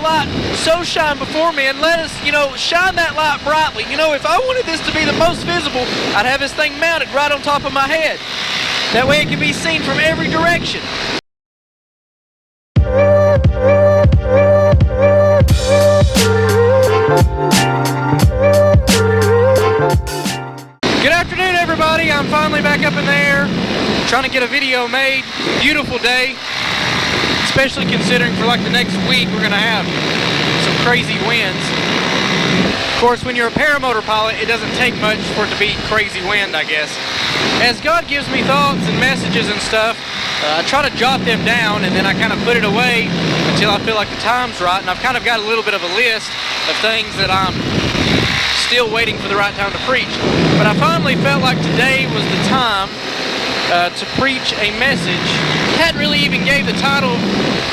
light so shine before me, and let us, shine that light brightly. If I wanted this to be the most visible, I'd have this thing mounted right on top of my head. That way it can be seen from every direction. Good afternoon, everybody. I'm finally back up in the air, trying to get a video made. Beautiful day, especially considering for like the next week we're gonna have some crazy winds. Of course, when you're a paramotor pilot, it doesn't take much for it to be crazy wind, I guess. As God gives me thoughts and messages and stuff, I try to jot them down, and then I kind of put it away until I feel like the time's right, and I've kind of got a little bit of a list of things that I'm still waiting for the right time to preach. But I finally felt like today was the time to preach a message. Hadn't really even gave the title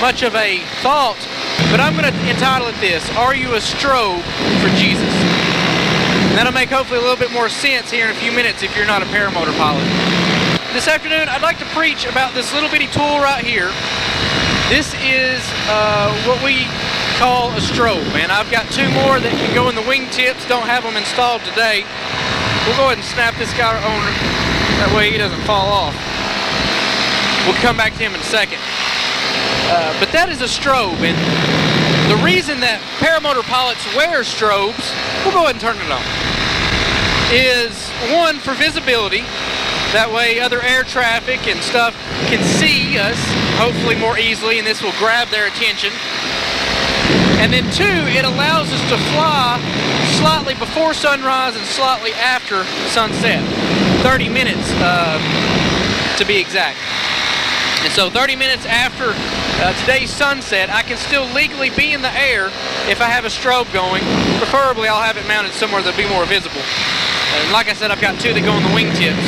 much of a thought, but I'm going to entitle it this: Are You a Strobe for Jesus? And that'll make hopefully a little bit more sense here in a few minutes if you're not a paramotor pilot. This afternoon I'd like to preach about this little bitty tool right here. This is what we call a strobe, and I've got two more that can go in the wingtips. Don't have them installed today. We'll go ahead and snap this guy on, that way he doesn't fall off. We'll come back to him in a second. But that is a strobe, and the reason that paramotor pilots wear strobes, we'll go ahead and turn it on, is one, for visibility. That way other air traffic and stuff can see us hopefully more easily, and this will grab their attention. And then two, it allows us to fly slightly before sunrise and slightly after sunset. 30 minutes to be exact. And so 30 minutes after today's sunset, I can still legally be in the air if I have a strobe going. Preferably I'll have it mounted somewhere that'll be more visible. And like I said, I've got two that go on the wingtips.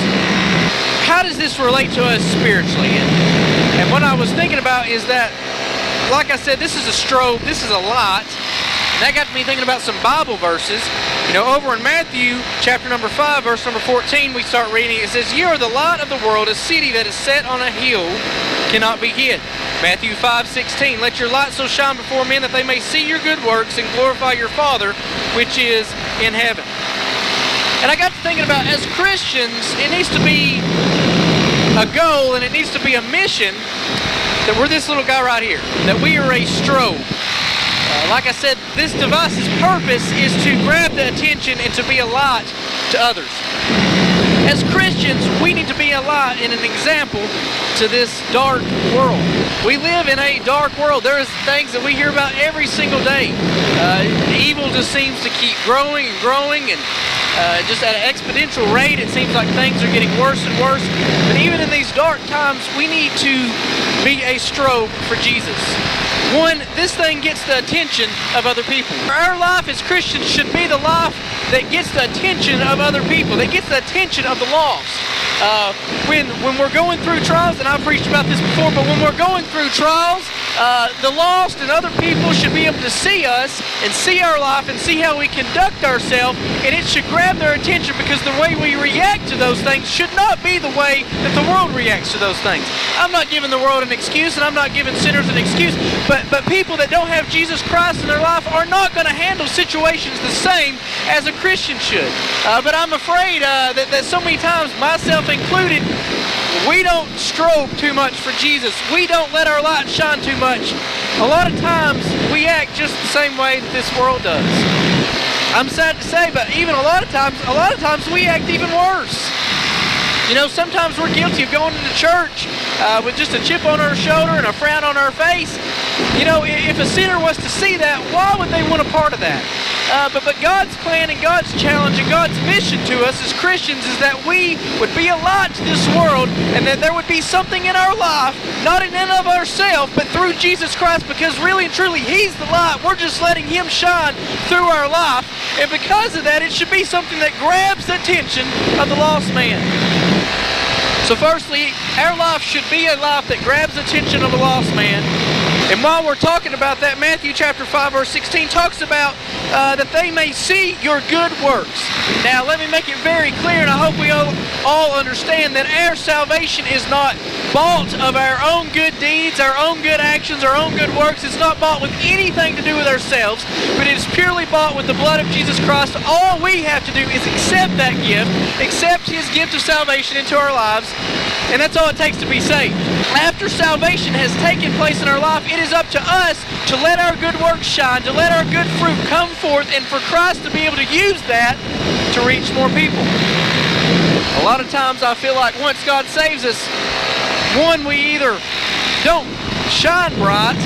How does this relate to us spiritually? And what I was thinking about is that, like I said, this is a strobe, this is a light. And that got me thinking about some Bible verses. Over in Matthew chapter number 5, verse number 14, we start reading. It says, "You are the light of the world, a city that is set on a hill cannot be hid." Matthew 5:16, "Let your light so shine before men that they may see your good works and glorify your Father which is in heaven." And I got to thinking about, as Christians, it needs to be a goal and it needs to be a mission that we're this little guy right here, that we are a strobe. Like I said, this device's purpose is to grab the attention and to be a light to others. As Christians, we need to be a light and an example to this dark world. We live in a dark world. There is things that we hear about every single day. Evil just seems to keep growing and growing, and just at an exponential rate. It seems like things are getting worse and worse. But even in these dark times, we need to be a strobe for Jesus. One, this thing gets the attention of other people. Our life as Christians should be the life that gets the attention of other people, that gets the attention of the lost. When we're going through trials, and I've preached about this before, but when we're going through trials, the lost and other people should be able to see us and see our life and see how we conduct ourselves, and it should grab their attention, because the way we react to those things should not be the way that the world reacts to those things. I'm not giving the world an excuse, and I'm not giving sinners an excuse, but people that don't have Jesus Christ in their life are not going to handle situations the same as a Christian should. But I'm afraid that so many times, myself included, we don't strobe too much for Jesus. We don't let our light shine too much. A lot of times we act just the same way that this world does. I'm sad to say, but even a lot of times we act even worse. Sometimes we're guilty of going into church with just a chip on our shoulder and a frown on our face. If a sinner was to see that, why would they want a part of that? But God's plan and God's challenge and God's mission to us as Christians is that we would be a light to this world, and that there would be something in our life, not in and of ourselves, but through Jesus Christ, because really and truly He's the light. We're just letting Him shine through our life, and because of that, it should be something that grabs the attention of the lost man. So firstly, our life should be a life that grabs the attention of a lost man. And while we're talking about that, Matthew chapter 5 verse 16 talks about that they may see your good works. Now let me make it very clear, and I hope we all understand that our salvation is not bought of our own good deeds, our own good actions, our own good works. It's not bought with anything to do with ourselves, but it is purely bought with the blood of Jesus Christ. All we have to do is accept that gift, accept His gift of salvation into our lives, and that's all it takes to be saved. After salvation has taken place in our life, it is up to us to let our good works shine, to let our good fruit come forth, and for Christ to be able to use that to reach more people. A lot of times I feel like once God saves us, one, we either don't shine bright,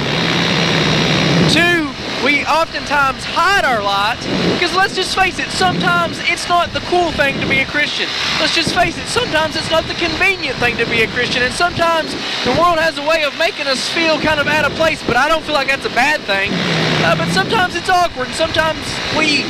two, we oftentimes hide our light, because let's just face it, sometimes it's not the cool thing to be a Christian. Let's just face it, sometimes it's not the convenient thing to be a Christian, and sometimes the world has a way of making us feel kind of out of place, but I don't feel like that's a bad thing. But sometimes it's awkward, and sometimes we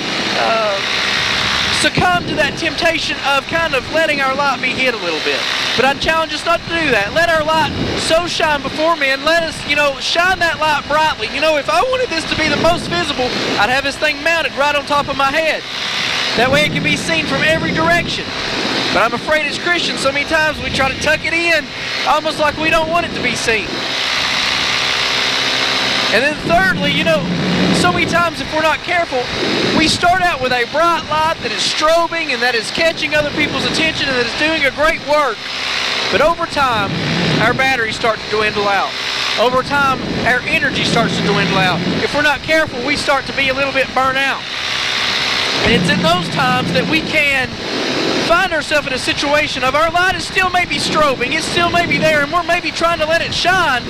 succumb to that temptation of kind of letting our light be hid a little bit. But I challenge us not to do that. Let our light so shine before men. Let us, shine that light brightly. If I wanted this to be the most visible, I'd have this thing mounted right on top of my head. That way it can be seen from every direction. But I'm afraid as Christians, so many times we try to tuck it in, almost like we don't want it to be seen. And then thirdly, so many times if we're not careful, we start out with a bright light that is strobing and that is catching other people's attention and that is doing a great work. But over time, our batteries start to dwindle out. Over time, our energy starts to dwindle out. If we're not careful, we start to be a little bit burnt out. And it's in those times that we can find ourselves in a situation of our light is still maybe strobing, it's still maybe there, and we're maybe trying to let it shine,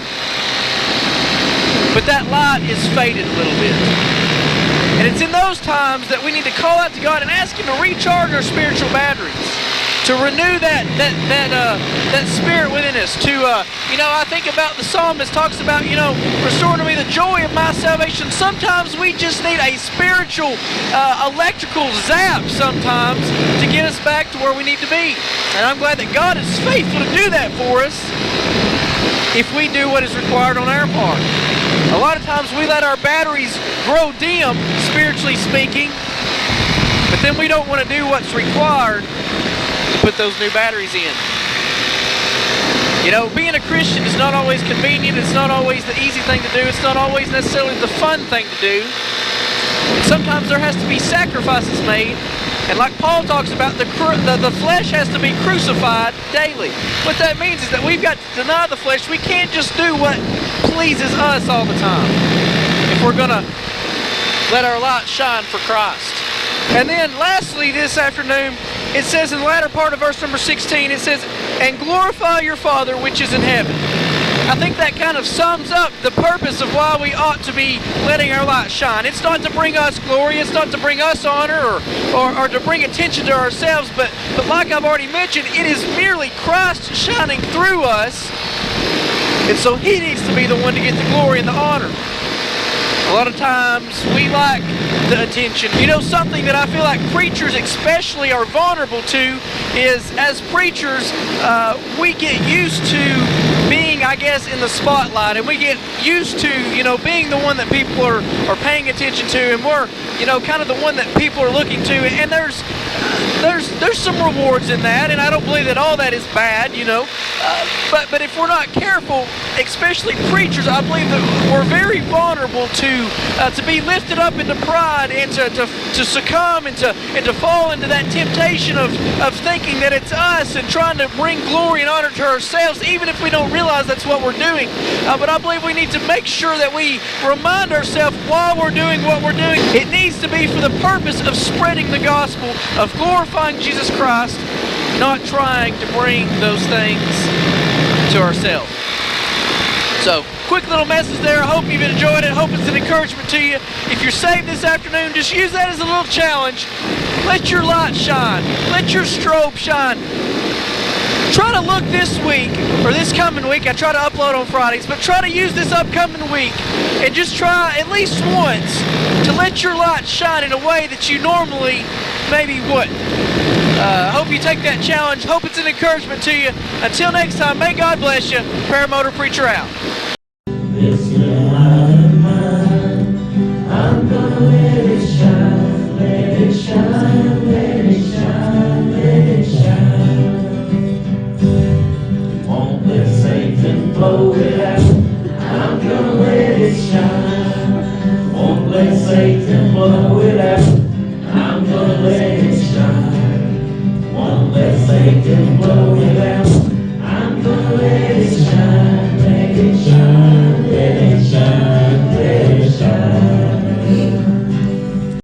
but that light is faded a little bit. And it's in those times that we need to call out to God and ask Him to recharge our spiritual batteries, to renew that spirit within us. I think about the psalmist talks about, restore to me the joy of my salvation. Sometimes we just need a spiritual, electrical zap sometimes to get us back to where we need to be. And I'm glad that God is faithful to do that for us if we do what is required on our part. A lot of times we let our batteries grow dim, spiritually speaking, but then we don't want to do what's required to put those new batteries in. Being a Christian is not always convenient, it's not always the easy thing to do, it's not always necessarily the fun thing to do. Sometimes there has to be sacrifices made, and like Paul talks about, the flesh has to be crucified daily. What that means is that we've got to deny the flesh. We can't just do what pleases us all the time if we're going to let our light shine for Christ. And then lastly this afternoon, it says in the latter part of verse number 16, it says, and glorify your Father which is in heaven. I think that kind of sums up the purpose of why we ought to be letting our light shine. It's not to bring us glory, it's not to bring us honor or to bring attention to ourselves, but like I've already mentioned, it is merely Christ shining through us, and so He needs to be the one to get the glory and the honor. A lot of times we lack the attention. Something that I feel like preachers especially are vulnerable to is, as preachers, we get used to being, I guess, in the spotlight, and we get used to, being the one that people are paying attention to, and we're, kind of the one that people are looking to, and there's some rewards in that, and I don't believe that all that is bad, but if we're not careful, especially preachers, I believe that we're very vulnerable to be lifted up into pride and to succumb and to fall into that temptation of thinking that it's us and trying to bring glory and honor to ourselves, even if we don't realize that's what we're doing. But I believe we need to make sure that we remind ourselves while we're doing what we're doing, it needs to be for the purpose of spreading the gospel, of glorifying Jesus Christ, not trying to bring those things to ourselves. So, quick little message there. I hope you've enjoyed it. I hope it's an encouragement to you. If you're saved this afternoon, just use that as a little challenge. Let your light shine. Let your strobe shine. Try to look this week, or this coming week, I try to upload on Fridays, but try to use this upcoming week and just try at least once to let your light shine in a way that you normally maybe wouldn't. Hope you take that challenge. Hope it's an encouragement to you. Until next time, may God bless you. Paramotor Preacher out. let Satan blow it out. I'm gonna let it shine. Won't let Satan blow it out.